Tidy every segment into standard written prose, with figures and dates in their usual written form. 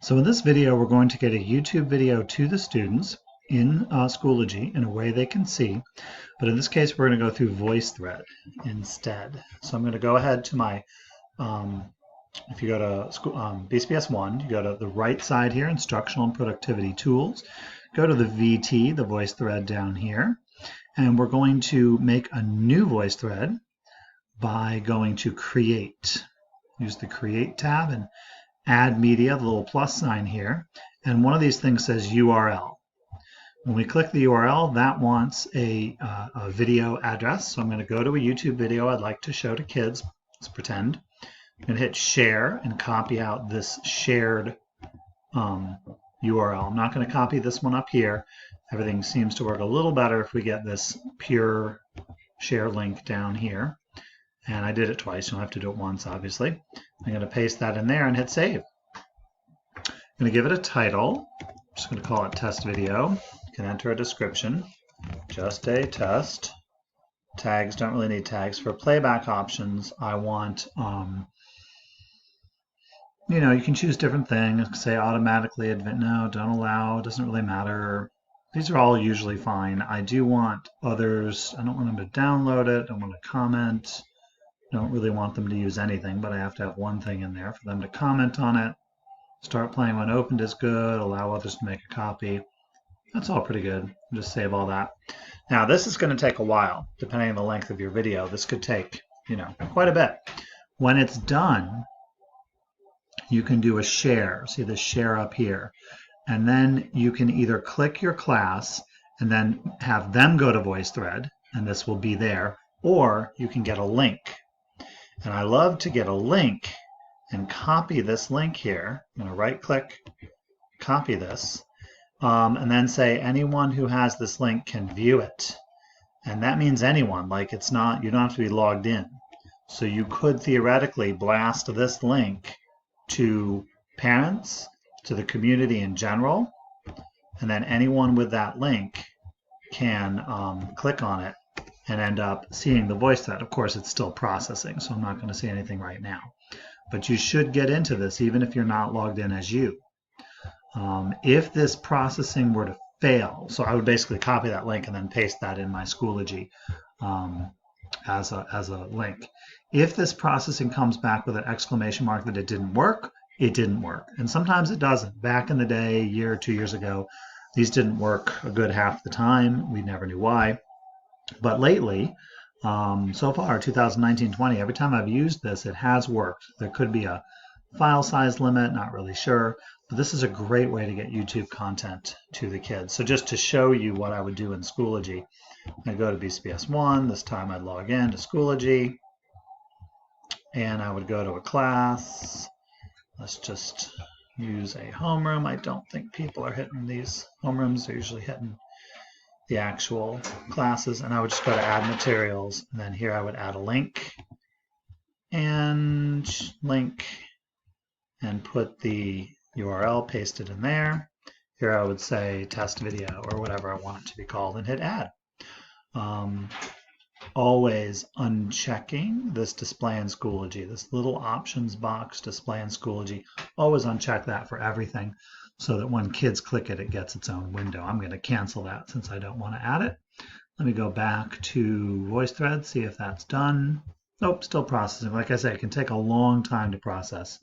So in this video, we're going to get a YouTube video to the students in Schoology in a way they can see. But in this case, we're going to go through VoiceThread instead. So I'm going to go ahead to my, if you go to BCPS 1, you go to the right side here, Instructional and Productivity Tools. Go to the VT, the VoiceThread down here. And we're going to make a new VoiceThread by going to Create. Use the Create tab and add media, the little plus sign here, and one of these things says URL. When we click the URL, that wants a video address. So I'm going to go to a YouTube video I'd like to show to kids. Let's pretend. I'm going to hit share and copy out this shared URL. I'm not going to copy this one up here. Everything seems to work a little better if we get this pure share link down here. And I did it twice. You don't have to do it once, obviously. I'm going to paste that in there and hit save. I'm going to give it a title. I'm just going to call it test video. You can enter a description. Just a test. Tags, don't really need tags. For playback options, I want, you can choose different things. Say automatically, no, don't allow, doesn't really matter. These are all usually fine. I do want others. I don't want them to download it. I want to comment. Don't really want them to use anything, but I have to have one thing in there for them to comment on it. Start playing when opened is good. Allow others to make a copy. That's all pretty good. Just save all that. Now this is going to take a while, depending on the length of your video. This could take, quite a bit. When it's done, you can do a share. See the share up here. And then you can either click your class and then have them go to VoiceThread, and this will be there, or you can get a link. And I love to get a link and copy this link here. I'm going to right click, copy this, and then say anyone who has this link can view it. And that means anyone, like it's not, you don't have to be logged in. So you could theoretically blast this link to parents, to the community in general, and then anyone with that link can click on it and end up seeing the VoiceThread. Of course, it's still processing, so I'm not going to see anything right now. But you should get into this even if you're not logged in as you. If this processing were to fail, so I would basically copy that link and then paste that in my Schoology as a link. If this processing comes back with an exclamation mark that it didn't work, it didn't work. And sometimes it doesn't. Back in the day, a year or 2 years ago, these didn't work a good half the time. We never knew why. But lately, so far, 2019-20, every time I've used this, it has worked. There could be a file size limit, not really sure. But this is a great way to get YouTube content to the kids. So just to show you what I would do in Schoology, I go to BCPS 1. This time I'd log in to Schoology. And I would go to a class. Let's just use a homeroom. I don't think people are hitting these homerooms. They're usually hitting the actual classes, and I would just go to add materials, and then here I would add a link and put the URL pasted in there. Here I would say test video or whatever I want it to be called and hit add. Always unchecking this display in Schoology, this little options box display in Schoology, always uncheck that for everything, so that when kids click it, it gets its own window. I'm going to cancel that since I don't want to add it. Let me go back to VoiceThread, see if that's done. Nope, still processing. Like I say, it can take a long time to process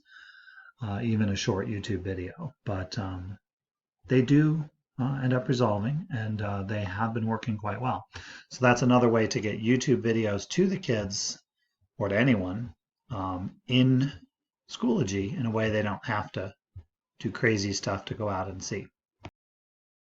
even a short YouTube video, but they do end up resolving, and they have been working quite well. So that's another way to get YouTube videos to the kids or to anyone in Schoology in a way they don't have to do crazy stuff to go out and see.